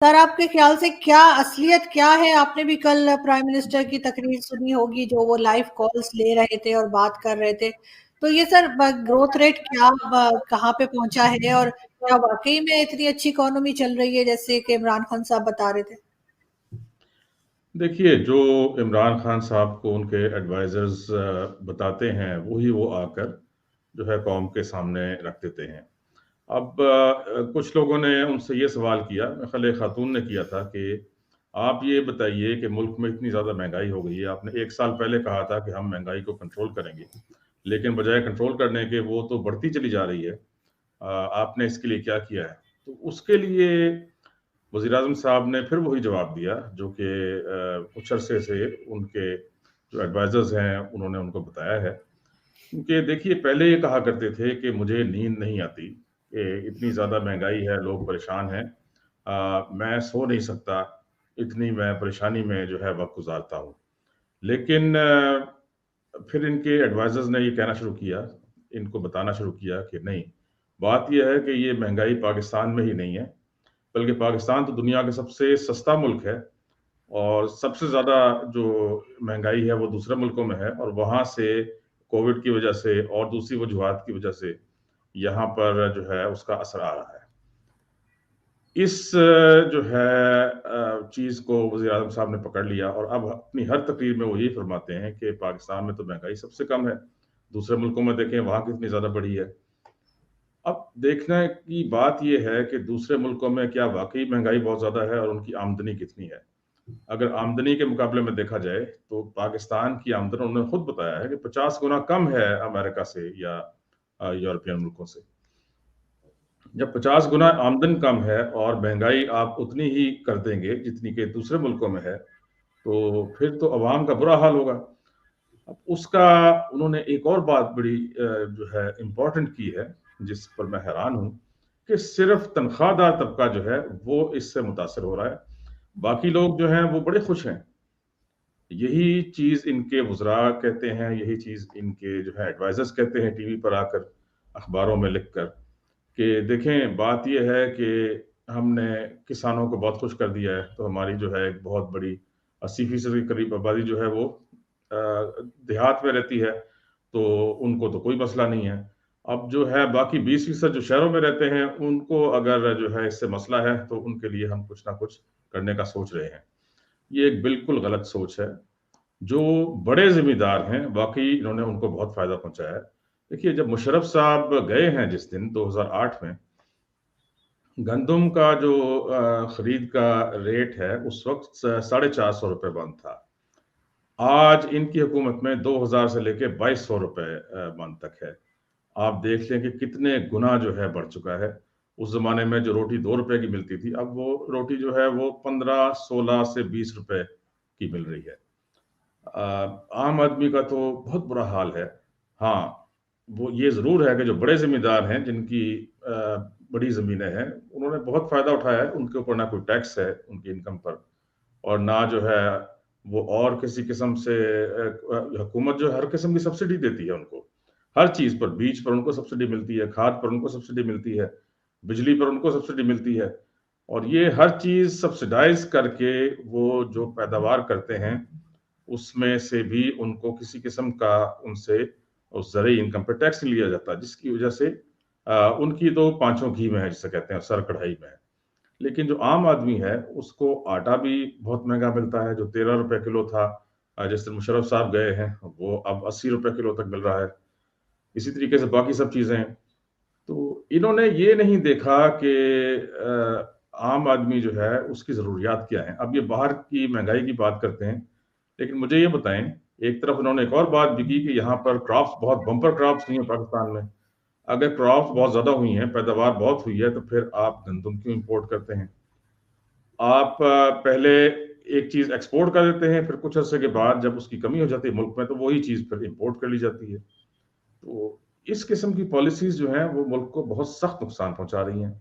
سر آپ کے خیال سے کیا اصلیت کیا ہے؟ آپ نے بھی کل پرائم منسٹر کی تقریر سنی ہوگی جو وہ لائیو کالز لے رہے تھے اور بات کر رہے تھے. تو یہ سر گروتھ ریٹ کیا کہاں پہ پہنچا ہے، اور کیا واقعی میں اتنی اچھی اکانومی چل رہی ہے جیسے کہ عمران خان صاحب بتا رہے تھے؟ دیکھیے، جو عمران خان صاحب کو ان کے ایڈوائزرز بتاتے ہیں وہی وہ آ کر جو ہے قوم کے سامنے رکھ دیتے ہیں. اب کچھ لوگوں نے ان سے یہ سوال کیا، خلے خاتون نے کیا تھا کہ آپ یہ بتائیے کہ ملک میں اتنی زیادہ مہنگائی ہو گئی ہے، آپ نے 1 سال پہلے کہا تھا کہ ہم مہنگائی کو کنٹرول کریں گے، لیکن بجائے کنٹرول کرنے کے وہ تو بڑھتی چلی جا رہی ہے. آپ نے اس کے لیے کیا کیا ہے؟ تو اس کے لیے وزیر اعظم صاحب نے پھر وہی جواب دیا جو کہ کچھ عرصے سے ان کے جو ایڈوائزرز ہیں انہوں نے ان کو بتایا ہے. کیونکہ دیکھیے، پہلے یہ کہا کرتے تھے کہ مجھے نیند نہیں آتی، کہ اتنی زیادہ مہنگائی ہے، لوگ پریشان ہیں، میں سو نہیں سکتا، اتنی میں پریشانی میں جو ہے وقت گزارتا ہوں. لیکن پھر ان کے ایڈوائزرز نے یہ کہنا شروع کیا، ان کو بتانا شروع کیا کہ نہیں، بات یہ ہے کہ یہ مہنگائی پاکستان میں ہی نہیں ہے، بلکہ پاکستان تو دنیا کا سب سے سستا ملک ہے، اور سب سے زیادہ جو مہنگائی ہے وہ دوسرے ملکوں میں ہے، اور وہاں سے کووڈ کی وجہ سے اور دوسری وجوہات کی وجہ سے یہاں پر جو ہے اس کا اثر آ رہا ہے. اس جو ہے چیز کو وزیر اعظم صاحب نے پکڑ لیا، اور اب اپنی ہر تقریر میں وہ یہی فرماتے ہیں کہ پاکستان میں تو مہنگائی سب سے کم ہے، دوسرے ملکوں میں دیکھیں وہاں کتنی زیادہ بڑھی ہے. اب دیکھنے کی بات یہ ہے کہ دوسرے ملکوں میں کیا واقعی مہنگائی بہت زیادہ ہے اور ان کی آمدنی کتنی ہے. اگر آمدنی کے مقابلے میں دیکھا جائے تو پاکستان کی آمدن انہوں نے خود بتایا ہے کہ 50 گنا کم ہے امریکہ سے یا یورپین ملکوں سے. جب 50 گنا آمدن کم ہے اور مہنگائی آپ اتنی ہی کر دیں گے جتنی کہ دوسرے ملکوں میں ہے، تو پھر تو عوام کا برا حال ہوگا. اب اس کا انہوں نے ایک اور بات بڑی جو ہے امپورٹنٹ کی ہے، جس پر میں حیران ہوں، کہ صرف تنخواہ دار طبقہ جو ہے وہ اس سے متاثر ہو رہا ہے، باقی لوگ جو ہیں وہ بڑے خوش ہیں. یہی چیز ان کے وزراء کہتے ہیں، یہی چیز ان کے جو ہے ایڈوائزرز کہتے ہیں ٹی وی پر آ کر، اخباروں میں لکھ کر، کہ دیکھیں بات یہ ہے کہ ہم نے کسانوں کو بہت خوش کر دیا ہے، تو ہماری جو ہے ایک بہت بڑی 80% کے قریب آبادی جو ہے وہ دیہات میں رہتی ہے، تو ان کو تو کوئی مسئلہ نہیں ہے. اب جو ہے باقی 20% جو شہروں میں رہتے ہیں ان کو اگر جو ہے اس سے مسئلہ ہے تو ان کے لیے ہم کچھ نہ کچھ کرنے کا سوچ رہے ہیں. یہ ایک بالکل غلط سوچ ہے. جو بڑے ذمہ دار ہیں واقعی انہوں نے ان کو بہت فائدہ پہنچایا ہے. دیکھیے، جب مشرف صاحب گئے ہیں جس دن 2008 میں، گندم کا جو خرید کا ریٹ ہے اس وقت 450 روپے من تھا. آج ان کی حکومت میں 2000 سے لے کے 2200 روپے من تک ہے. آپ دیکھ لیں کہ کتنے گنا جو ہے بڑھ چکا ہے. اس زمانے میں جو روٹی 2 روپے کی ملتی تھی، اب وہ روٹی جو ہے وہ 15 16 سے 20 روپے کی مل رہی ہے. عام آدمی کا تو بہت برا حال ہے. ہاں، وہ یہ ضرور ہے کہ جو بڑے ذمہ دار ہیں جن کی بڑی زمینیں ہیں انہوں نے بہت فائدہ اٹھایا ہے. ان کے اوپر نہ کوئی ٹیکس ہے ان کی انکم پر، اور نہ جو ہے وہ اور کسی قسم سے حکومت جو ہر قسم کی سبسڈی دیتی ہے ان کو، ہر چیز پر، بیج پر ان کو سبسڈی ملتی ہے، کھاد پر ان کو سبسڈی ملتی ہے، بجلی پر ان کو سبسڈی ملتی ہے. اور یہ ہر چیز سبسڈائز کر کے وہ جو پیداوار کرتے ہیں اس میں سے بھی ان کو کسی قسم کا ان سے اس زرعی انکم پہ ٹیکس نہیں لیا جاتا، جس کی وجہ سے ان کی تو پانچوں گھی میں ہے، جسے کہتے ہیں سر کڑھائی میں ہے. لیکن جو عام آدمی ہے اس کو آٹا بھی بہت مہنگا ملتا ہے، جو 13 روپے کلو تھا جس دن مشرف صاحب گئے ہیں وہ اب 80 روپے کلو تک مل رہا ہے. اسی طریقے سے باقی سب چیزیں ہیں. تو انہوں نے یہ نہیں دیکھا کہ عام آدمی جو ہے اس کی ضروریات کیا ہیں. اب یہ باہر کی مہنگائی کی بات کرتے ہیں، لیکن مجھے یہ بتائیں، ایک طرف انہوں نے ایک اور بات بھی کی کہ یہاں پر کراپس بہت بمپر کراپس نہیں ہیں پاکستان میں. اگر کراپس بہت زیادہ ہوئی ہیں، پیداوار بہت ہوئی ہے، تو پھر آپ گندم کیوں امپورٹ کرتے ہیں؟ آپ پہلے ایک چیز ایکسپورٹ کر دیتے ہیں، پھر کچھ عرصے کے بعد جب اس کی کمی ہو جاتی ہے ملک میں تو وہی چیز پھر امپورٹ کر لی جاتی ہے. تو اس قسم کی پالیسیز جو ہیں وہ ملک کو بہت سخت نقصان پہنچا رہی ہیں.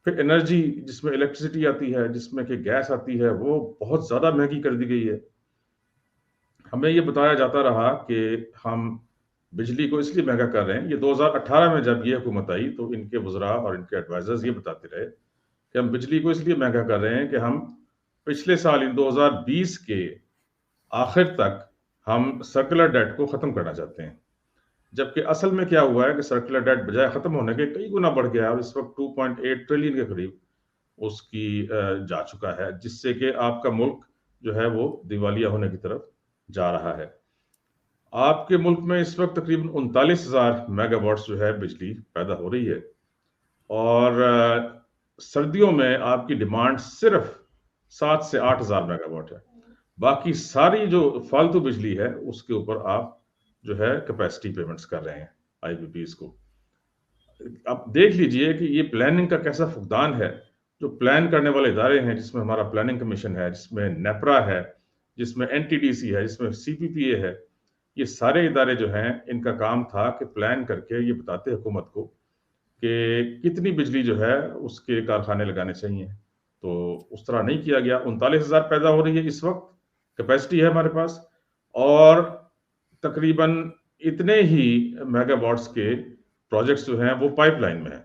پھر انرجی جس میں الیکٹریسٹی آتی ہے، جس میں کہ گیس آتی ہے، وہ بہت زیادہ مہنگی کر دی گئی ہے. ہمیں یہ بتایا جاتا رہا کہ ہم بجلی کو اس لیے مہنگا کر رہے ہیں. یہ 2018 میں جب یہ حکومت آئی تو ان کے وزراء اور ان کے ایڈوائزرز یہ بتاتے رہے کہ ہم بجلی کو اس لیے مہنگا کر رہے ہیں کہ ہم پچھلے سال 2020 کے آخر تک ہم سرکولر ڈیٹ کو ختم کرنا چاہتے ہیں، جبکہ اصل میں کیا ہوا ہے کہ سرکولر ڈیٹ بجائے ختم ہونے کے کئی گنا بڑھ گیا ہے، اور اس وقت 2.8 ٹریلین کے قریب اس کی جا چکا ہے، جس سے کہ آپ کا ملک جو ہے وہ دیوالیہ ہونے کی طرف جا رہا ہے۔ آپ کے ملک میں اس وقت تقریباً 39,000 میگا واٹس جو ہے بجلی پیدا ہو رہی ہے، اور سردیوں میں آپ کی ڈیمانڈ صرف 7 سے 8,000 میگا واٹ ہے۔ باقی ساری جو فالتو بجلی ہے اس کے اوپر آپ جو ہے کیپیسٹی پیمنٹس کر رہے ہیں آئی پی پیز کو۔ اب دیکھ لیجئے کہ یہ پلاننگ کا کیسا فقدان ہے۔ جو پلان کرنے والے ادارے ہیں، جس میں ہمارا پلاننگ کمیشن ہے، جس میں نیپرا ہے، جس میں این ٹی ڈی سی ہے، جس میں سی پی پی اے ہے، یہ سارے ادارے جو ہیں ان کا کام تھا کہ پلان کر کے یہ بتاتے حکومت کو کہ کتنی بجلی جو ہے اس کے کارخانے لگانے چاہیے، تو اس طرح نہیں کیا گیا۔ 39,000 پیدا ہو رہی ہے اس وقت، کیپیسٹی ہے ہمارے پاس، اور تقریباً اتنے ہی میگا واٹس کے پروجیکٹس جو ہیں وہ پائپ لائن میں ہیں،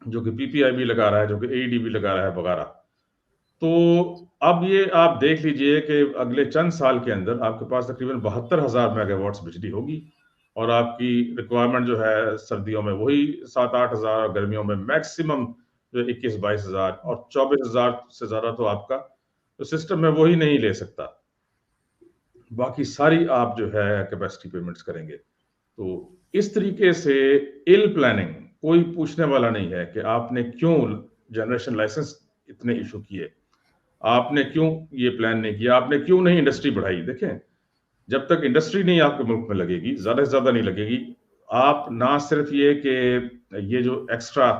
جو کہ پی پی آئی بھی لگا رہا ہے، جو کہ اے ڈی بھی لگا رہا ہے وغیرہ۔ تو اب یہ آپ دیکھ لیجئے کہ اگلے چند سال کے اندر آپ کے پاس تقریباً 72,000 میگا واٹس بجلی ہوگی، اور آپ کی ریکوائرمنٹ جو ہے سردیوں میں وہی 7-8,000، اور گرمیوں میں میکسیمم جو 21-22,000، اور 24,000 سے زیادہ تو آپ کا سسٹم میں وہی نہیں لے سکتا۔ باقی ساری آپ جو ہے کیپیسٹی پیمنٹس کریں گے۔ تو اس طریقے سے ایل پلاننگ، کوئی پوچھنے والا نہیں ہے کہ آپ نے کیوں جنریشن لائسنس اتنے ایشو کیے، آپ نے کیوں یہ پلان نہیں کیا، آپ نے کیوں نہیں انڈسٹری بڑھائی۔ دیکھیں، جب تک انڈسٹری نہیں آپ کے ملک میں لگے گی، زیادہ سے زیادہ نہیں لگے گی، آپ نہ صرف یہ کہ یہ جو ایکسٹرا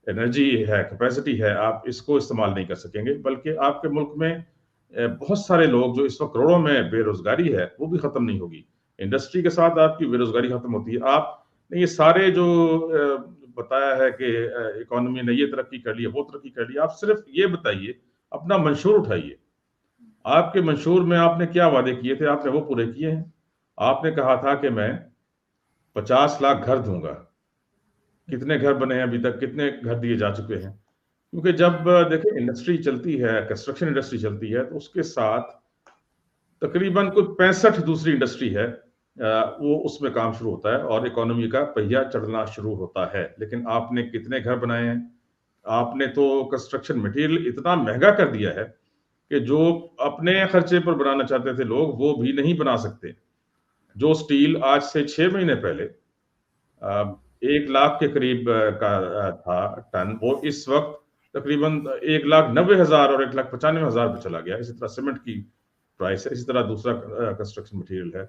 انرجی ہے، کیپیسٹی ہے، آپ اس کو استعمال نہیں کر سکیں گے، بلکہ آپ کے ملک میں بہت سارے لوگ جو اس وقت کروڑوں میں بے روزگاری ہے وہ بھی ختم نہیں ہوگی۔ انڈسٹری کے ساتھ آپ کی بے روزگاری ختم ہوتی ہے۔ آپ نے یہ سارے جو بتایا ہے کہ اکانومی نے یہ ترقی کر لی ہے، وہ ترقی کر لی، آپ صرف یہ بتائیے، اپنا منشور اٹھائیے، آپ کے منشور میں آپ نے کیا وعدے کیے تھے، آپ نے وہ پورے کیے ہیں؟ آپ نے کہا تھا کہ میں 50 لاکھ گھر دوں گا، کتنے گھر بنے ہیں ابھی تک، کتنے گھر دیے جا چکے ہیں؟ کیونکہ جب دیکھیں انڈسٹری چلتی ہے، کنسٹرکشن انڈسٹری چلتی ہے، تو اس کے ساتھ تقریباً کوئی 65 دوسری انڈسٹری ہے، وہ اس میں کام شروع ہوتا ہے، اور اکانومی کا پہیہ چڑھنا شروع ہوتا ہے۔ لیکن آپ نے کتنے گھر بنائے ہیں؟ آپ نے تو کنسٹرکشن مٹیریل اتنا مہنگا کر دیا ہے کہ جو اپنے خرچے پر بنانا چاہتے تھے لوگ، وہ بھی نہیں بنا سکتے۔ جو سٹیل آج سے 6 مہینے پہلے 1 لاکھ کے قریب کا تھا ٹن، وہ اس وقت تقریباً 1,90,000 اور 1,95,000 پہ چلا گیا۔ اسی طرح سیمنٹ کی پرائس ہے، اسی طرح دوسرا کنسٹرکشن مٹیریل ہے۔